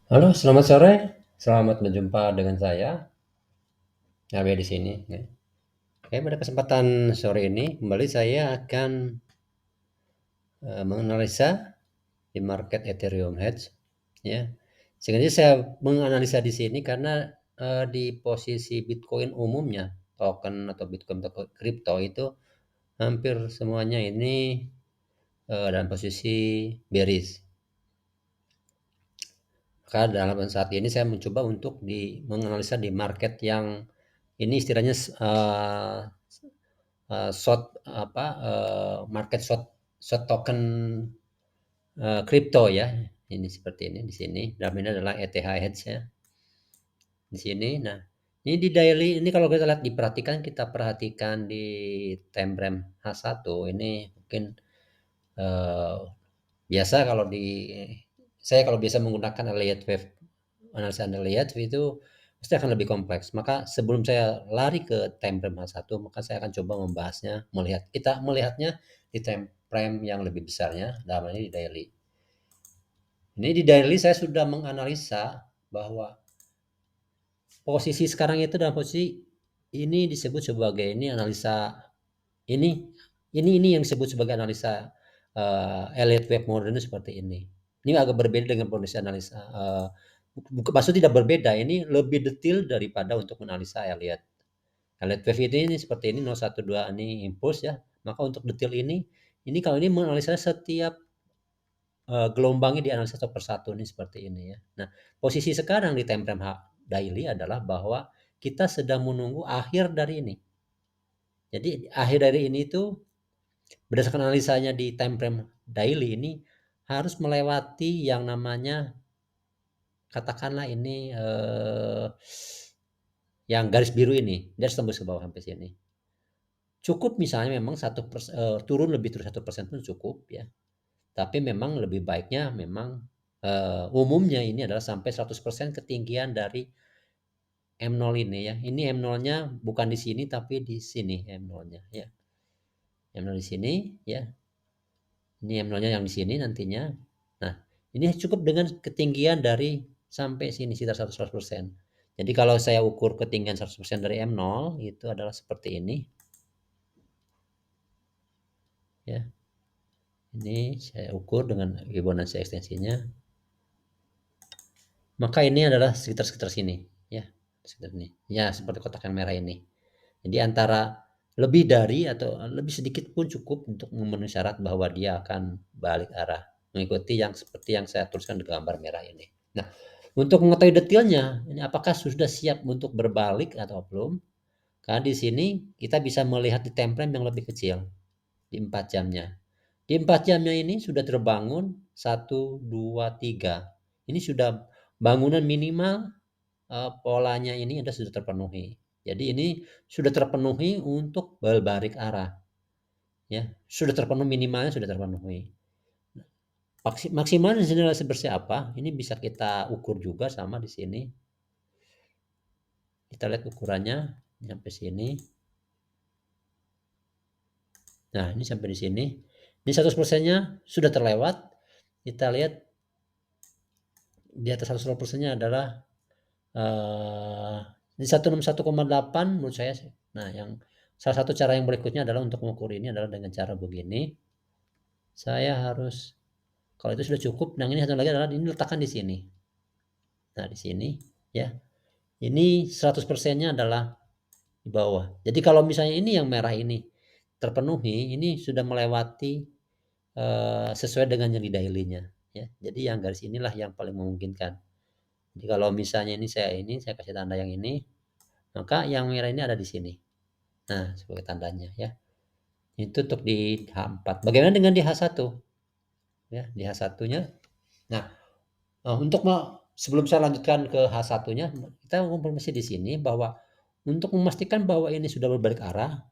Halo, selamat sore. Selamat berjumpa dengan saya, Abe di sini. Ya. Oke, pada kesempatan sore ini kembali saya akan menganalisa di market Ethereum Hedge. Ya, sengaja saya menganalisa di sini karena di posisi Bitcoin umumnya, token atau Bitcoin atau kripto itu hampir semuanya ini dalam posisi bearish. Maka dalam saat ini saya mencoba untuk menganalisa di market yang ini istilahnya short apa market short token kripto ya. Ini seperti ini di sini. Dan ini adalah ETH Hedge ya di sini. Nah, ini di daily ini kalau kita lihat kita perhatikan di time frame H1 ini mungkin eh, biasa kalau di saya kalau biasa menggunakan Elliott Wave analisa Elliott Wave itu pasti akan lebih kompleks. Maka sebelum saya lari ke time frame H1, maka saya akan coba membahasnya, kita melihatnya di time frame yang lebih besarnya, dalam ini di daily. Ini di daily saya sudah menganalisa bahwa posisi sekarang itu dalam posisi ini disebut sebagai ini analisa ini ini yang disebut sebagai analisa Elliott Wave modern seperti ini. Ini agak berbeda dengan kondisi analisa maksudnya tidak berbeda, ini lebih detail daripada untuk menganalisa Elliott. Elliott Wave ini seperti ini 012 ini impulse ya. Maka untuk detail ini kalau ini menganalisa setiap gelombangnya dianalisa satu persatu ini seperti ini ya. Nah, posisi sekarang di time frame daily adalah bahwa kita sedang menunggu akhir dari ini. Jadi akhir dari ini itu berdasarkan analisanya di time frame daily ini harus melewati yang namanya katakanlah ini yang garis biru ini, dia harus tembus ke bawah sampai sini. Cukup misalnya memang turun lebih dari 1% pun cukup ya. Tapi memang lebih baiknya memang umumnya ini adalah sampai 100% ketinggian dari M0 ini ya. Ini M0-nya bukan di sini tapi di sini M0-nya ya. M0 di sini ya. Ini M0-nya yang di sini nantinya. Nah, ini cukup dengan ketinggian dari sampai sini sekitar 100%. Jadi kalau saya ukur ketinggian 100% dari M0 itu adalah seperti ini. Ya. Ini saya ukur dengan Fibonacci ekstensinya. Maka ini adalah sekitar sini ya. Sekitar ini. Ya, seperti kotak yang merah ini. Jadi antara lebih dari atau lebih sedikit pun cukup untuk memenuhi syarat bahwa dia akan balik arah mengikuti yang seperti yang saya tuliskan di gambar merah ini. Nah, untuk mengetahui detailnya, ini apakah sudah siap untuk berbalik atau belum? Karena di sini kita bisa melihat di time frame yang lebih kecil di 4 jamnya. Di 4 jamnya ini sudah terbangun 1, 2, 3. Ini sudah bangunan minimal polanya ini sudah terpenuhi. Jadi ini sudah terpenuhi untuk berbalik arah. Ya, sudah terpenuhi minimalnya sudah terpenuhi. Maksimalnya adalah seperti apa? Ini bisa kita ukur juga sama di sini. Kita lihat ukurannya sampai sini. Nah, ini sampai di sini. Ini 100%-nya sudah terlewat. Kita lihat di atas 100%-nya adalah di 161,8 menurut saya sih. Nah, yang salah satu cara yang berikutnya adalah untuk mengukur ini adalah dengan cara begini. Saya harus kalau itu sudah cukup, nah ini satu lagi adalah ini letakkan di sini. Nah, di sini ya. Ini 100%-nya adalah di bawah. Jadi kalau misalnya ini yang merah ini terpenuhi, ini sudah melewati sesuai dengan yang di daily-nya ya. Jadi yang garis inilah yang paling memungkinkan. Jadi kalau misalnya saya kasih tanda yang ini, maka yang merah ini ada di sini. Nah, sebagai tandanya ya. Itu untuk di H4. Bagaimana dengan di H1? Ya, di H1-nya. Nah, untuk sebelum saya lanjutkan ke H1-nya, kita konfirmasi di sini bahwa untuk memastikan bahwa ini sudah berbalik arah,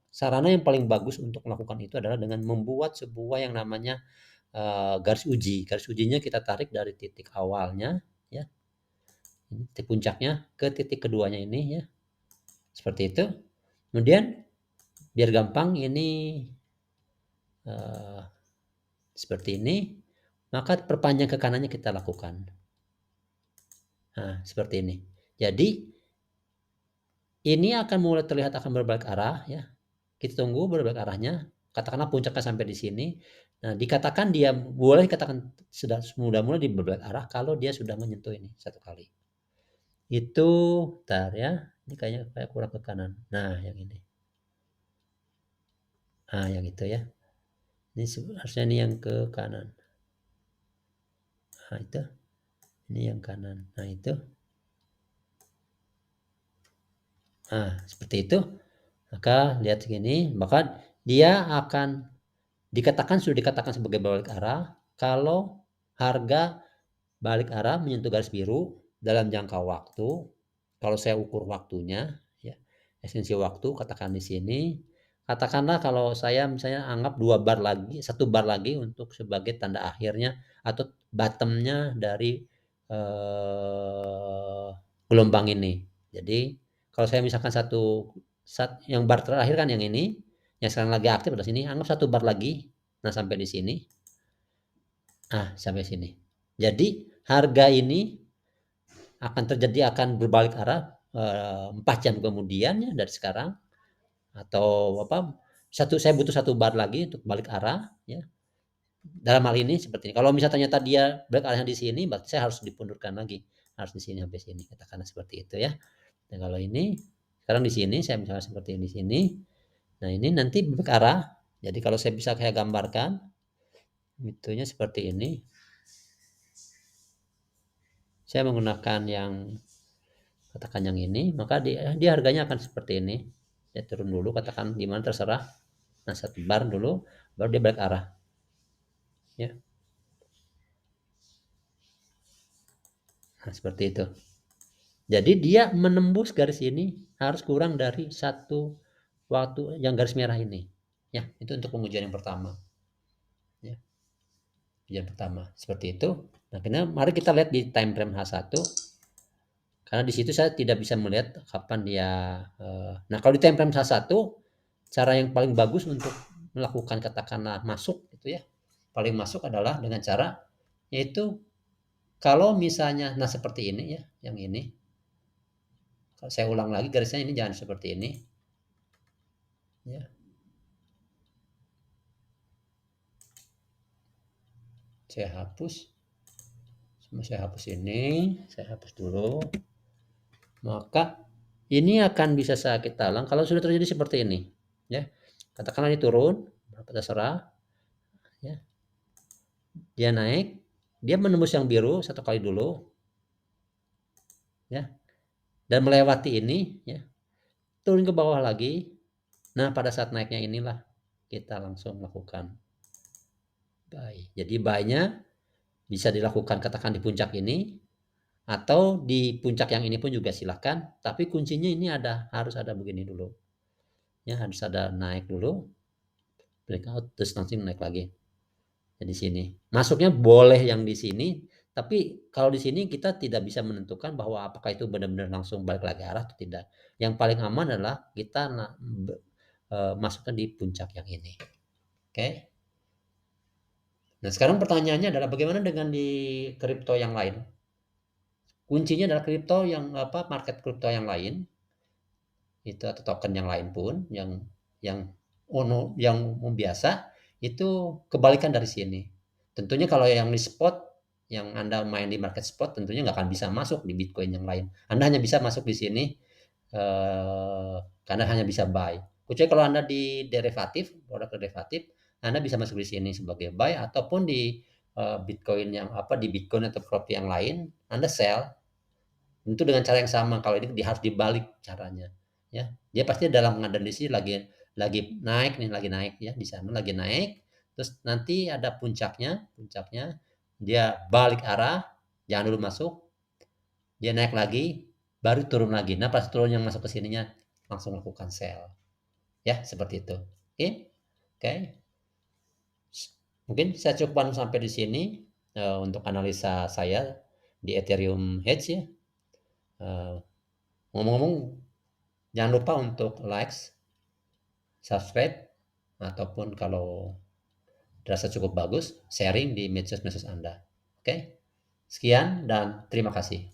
sarana yang paling bagus untuk melakukan itu adalah dengan membuat sebuah yang namanya garis uji. Garis ujinya kita tarik dari titik awalnya, ya, ini titik puncaknya ke titik keduanya ini, ya, seperti itu. Kemudian biar gampang ini seperti ini, maka perpanjang ke kanannya kita lakukan. Nah, seperti ini. Jadi ini akan mulai terlihat akan berbalik arah ya. Kita tunggu berbalik arahnya. Katakanlah puncaknya sampai di sini. Nah, dikatakan dia boleh dikatakan sudah mulai di berbalik arah kalau dia sudah menyentuh ini satu kali. Itu, bentar ya. Ini kayaknya kayak kurang ke kanan. Nah, yang ini. Nah, yang itu ya. Ini harusnya ini yang ke kanan. Nah, itu. Ini yang kanan. Nah, itu. Nah, seperti itu. Maka lihat segini, maka dia akan sudah dikatakan sebagai balik arah kalau harga balik arah menyentuh garis biru dalam jangka waktu. Kalau saya ukur waktunya, ya, esensi waktu, katakan di sini. Katakanlah kalau saya misalnya anggap 2 bar lagi, 1 bar lagi untuk sebagai tanda akhirnya atau bottomnya dari gelombang ini. Jadi kalau saya misalkan yang bar terakhir kan yang ini, yang sekarang lagi aktif adalah sini, anggap 1 bar lagi. Nah, sampai di sini. Nah, sampai sini. Jadi harga ini akan berbalik arah 4 jam kemudian ya dari sekarang, atau apa, saya butuh 1 bar lagi untuk balik arah ya. Dalam hal ini seperti ini. Kalau misalnya ternyata dia balik arahnya di sini, berarti saya harus dipundurkan lagi. Harus di sini sampai sini, katakanlah seperti itu ya. Dan kalau ini sekarang di sini saya misalnya seperti ini di sini. Nah, ini nanti berbalik arah. Jadi kalau saya bisa kayak gambarkan itunya seperti ini. Saya menggunakan yang katakan yang ini, maka dia harganya akan seperti ini. Dia turun dulu, katakan gimana terserah. Nah, 1 bar dulu, baru dia balik arah. Ya. Nah, seperti itu. Jadi dia menembus garis ini harus kurang dari 1 waktu yang garis merah ini. Ya, itu untuk pengujian yang pertama. Ya, pengujian pertama. Seperti itu. Nah, mari kita lihat di time frame H1. Karena di situ saya tidak bisa melihat kapan dia. Nah, kalau di time frame H1, cara yang paling bagus untuk melakukan katakanlah masuk itu ya, paling masuk adalah dengan cara yaitu kalau misalnya nah seperti ini ya, yang ini. Kalau saya ulang lagi garisnya ini jangan seperti ini. Ya. Saya hapus. Saya hapus ini, saya hapus dulu. Maka ini akan bisa kita ulang kalau sudah terjadi seperti ini, ya. Katakanlah ini turun, terserah, ya. Dia naik, dia menembus yang biru 1 kali dulu, ya. Dan melewati ini, ya. Turun ke bawah lagi. Nah, pada saat naiknya inilah kita langsung melakukan buy. Jadi buy-nya bisa dilakukan katakan di puncak ini atau di puncak yang ini pun juga silahkan. Tapi kuncinya ini harus ada begini dulu. Ya, harus ada naik dulu, breakout, terus nanti naik lagi. Ya, di sini. Masuknya boleh yang di sini, tapi kalau di sini kita tidak bisa menentukan bahwa apakah itu benar-benar langsung balik lagi arah atau tidak. Yang paling aman adalah kita masukkan di puncak yang ini. Oke. Nah, sekarang pertanyaannya adalah bagaimana dengan di kripto yang lain? Kuncinya adalah kripto yang market kripto yang lain itu atau token yang lain pun yang yang biasa itu kebalikan dari sini. Tentunya kalau yang di spot yang Anda main di market spot tentunya nggak akan bisa masuk di Bitcoin yang lain. Anda hanya bisa masuk di sini karena hanya bisa buy. Kecuali kalau Anda di derivatif, produk derivatif, Anda bisa masuk di sini sebagai buy ataupun di Bitcoin di Bitcoin atau properti yang lain Anda sell. Tentu dengan cara yang sama. Kalau ini harus dibalik caranya, ya. Dia pasti dalam menganalisis lagi naik nih, lagi naik ya di sana lagi naik. Terus nanti ada puncaknya dia balik arah, jangan dulu masuk, dia naik lagi, baru turun lagi. Nah, pas turun yang masuk ke sininya langsung lakukan sell. Ya, seperti itu. Oke. Oke. Mungkin saya cukupkan sampai di sini untuk analisa saya di Ethereum Hedge ya. Ngomong-ngomong, jangan lupa untuk like, subscribe, ataupun kalau dirasa cukup bagus, sharing di medsos-medsos Anda. Oke, sekian dan terima kasih.